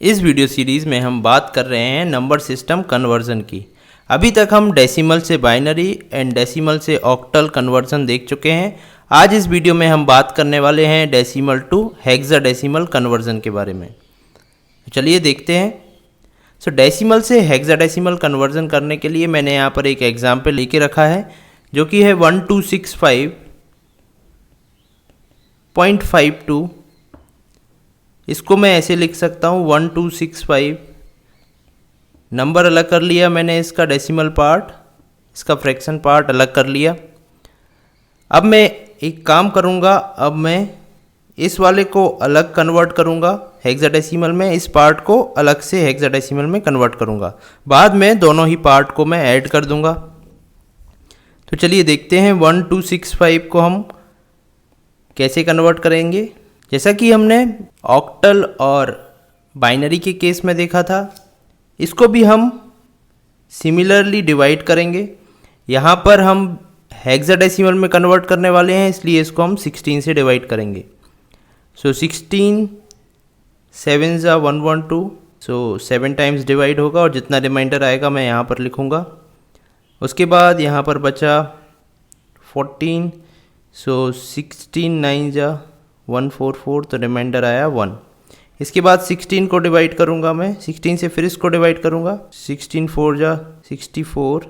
इस video series में हम बात कर रहे हैं नंबर सिस्टम कन्वर्जन की। अभी तक हम डेसिमल से बाइनरी एंड डेसिमल से ऑक्टल कन्वर्जन देख चुके हैं। आज इस वीडियो में हम बात करने वाले हैं डेसिमल टू हेक्साडेसिमल कन्वर्जन के बारे में। चलिए देखते हैं। डेसिमल से हेक्साडेसिमल कन्वर्जन करने के लिए मैंने यहाँ पर एक एग्जाम्पल लेके रखा है जो कि है 1265.52। इसको मैं ऐसे लिख सकता हूँ 1265। नंबर अलग कर लिया मैंने, इसका डेसिमल पार्ट, इसका फ्रैक्शन पार्ट अलग कर लिया। अब मैं एक काम करूँगा, अब मैं इस वाले को अलग कन्वर्ट करूँगा हेक्साडेसिमल में, इस पार्ट को अलग से हेक्साडेसिमल में कन्वर्ट करूँगा। बाद में दोनों ही पार्ट को मैं ऐड कर दूँगा। तो चलिए देखते हैं 1265 को हम कैसे कन्वर्ट करेंगे। जैसा कि हमने ऑक्टल और बाइनरी के केस में देखा था, इसको भी हम सिमिलरली डिवाइड करेंगे। यहाँ पर हम हेक्साडेसिमल में कन्वर्ट करने वाले हैं, इसलिए इसको हम 16 से डिवाइड करेंगे। 16 7 ज़ा 112, 7 टाइम्स डिवाइड होगा और जितना रिमाइंडर आएगा मैं यहाँ पर लिखूँगा। उसके बाद यहाँ पर बचा 14, 16 9 ज़ा 144, तो रिमाइंडर आया 1। इसके बाद 16 को डिवाइड करूँगा मैं, 16 से फिर इसको डिवाइड करूँगा, 16 4 ज़ा 64,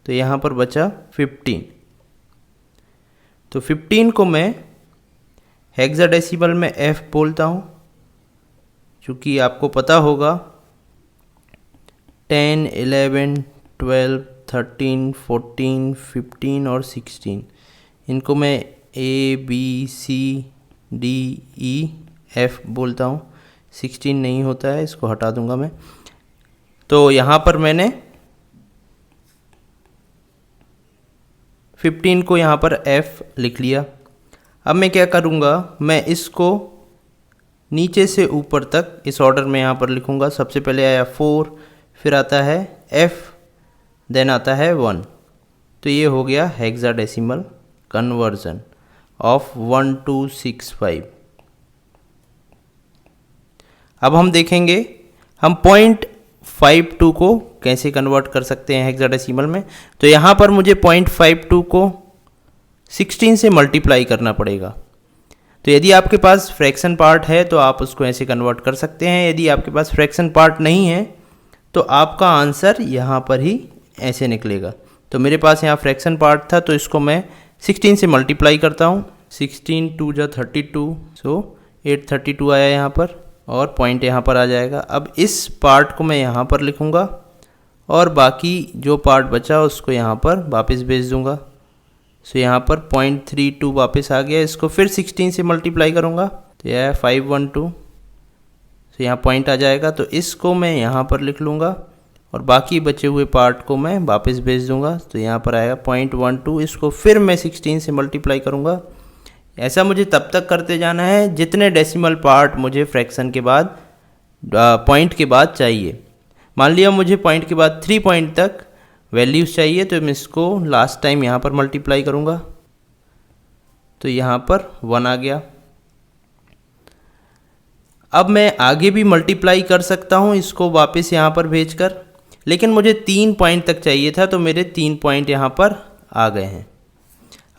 तो यहाँ पर बचा 15। तो 15 को मैं हेक्साडेसिमल में F बोलता हूँ, चूँकि आपको पता होगा 10 11 12 13 14 15 और 16, इनको मैं A B C D E F बोलता हूँ। 16 नहीं होता है, इसको हटा दूंगा मैं। तो यहाँ पर मैंने 15 को यहाँ पर F लिख लिया। अब मैं क्या करूँगा, मैं इसको नीचे से ऊपर तक इस ऑर्डर में यहाँ पर लिखूँगा। सबसे पहले आया 4, फिर आता है F, देन आता है 1। तो ये हो गया हेक्साडेसिमल कन्वर्जन ऑफ 1265। अब हम देखेंगे हम 0.52 को कैसे कन्वर्ट कर सकते हैं हेक्साडेसिमल में। तो यहाँ पर मुझे 0.52 को 16 से मल्टीप्लाई करना पड़ेगा। तो यदि आपके पास फ्रैक्शन पार्ट है तो आप उसको ऐसे कन्वर्ट कर सकते हैं। यदि आपके पास फ्रैक्शन पार्ट नहीं है तो आपका आंसर यहाँ पर ही ऐसे निकलेगा। तो मेरे पास यहाँ फ्रैक्शन पार्ट था, तो इसको मैं 16 से मल्टीप्लाई करता हूँ। 16 2 ज़ा 32, सो 832 आया यहाँ पर, और पॉइंट यहाँ पर आ जाएगा। अब इस पार्ट को मैं यहाँ पर लिखूँगा और बाकी जो पार्ट बचा उसको यहाँ पर वापस भेज दूँगा। सो यहाँ पर 0.32 वापस आ गया। इसको फिर 16 से मल्टीप्लाई करूँगा तो यह है 512, सो यहाँ पॉइंट आ जाएगा। तो इसको मैं यहाँ पर लिख लूँगा और बाकी बचे हुए पार्ट को मैं वापस भेज दूँगा। तो यहाँ पर आएगा 0.12। इसको फिर मैं 16 से मल्टीप्लाई करूँगा। ऐसा मुझे तब तक करते जाना है जितने डेसिमल पार्ट मुझे फ्रैक्शन के बाद पॉइंट के बाद चाहिए। मान लिया मुझे पॉइंट के बाद 3 पॉइंट तक वैल्यूज़ चाहिए, तो मैं इसको लास्ट टाइम यहाँ पर मल्टीप्लाई करूँगा। तो यहाँ पर 1 आ गया। अब मैं आगे भी मल्टीप्लाई कर सकता हूँ इसको वापस यहाँ पर भेजकर, लेकिन मुझे 3 पॉइंट तक चाहिए था, तो मेरे 3 पॉइंट यहाँ पर आ गए हैं।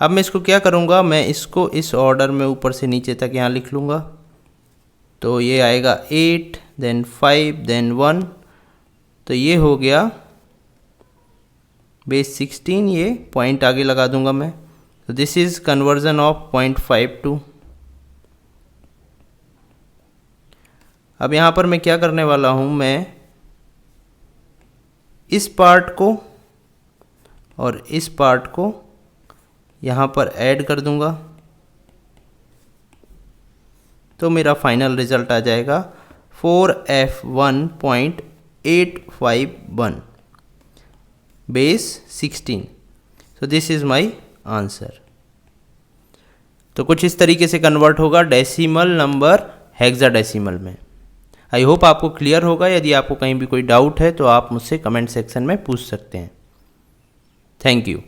अब मैं इसको क्या करूँगा, मैं इसको इस ऑर्डर में ऊपर से नीचे तक यहाँ लिख लूँगा। तो ये आएगा 8 देन 5 देन 1, तो ये हो गया बेस 16। ये पॉइंट आगे लगा दूँगा मैं। तो दिस इज़ कन्वर्जन ऑफ 0.52। अब यहाँ पर मैं क्या करने वाला हूँ, मैं इस पार्ट को और इस पार्ट को यहाँ पर ऐड कर दूंगा, तो मेरा फाइनल रिजल्ट आ जाएगा 4F1.851 base 16। So this is my answer. तो कुछ इस तरीके से कन्वर्ट होगा डेसिमल नंबर हेक्साडेसिमल में। आई होप आपको क्लियर होगा। यदि आपको कहीं भी कोई डाउट है तो आप मुझसे कमेंट सेक्शन में पूछ सकते हैं। Thank you.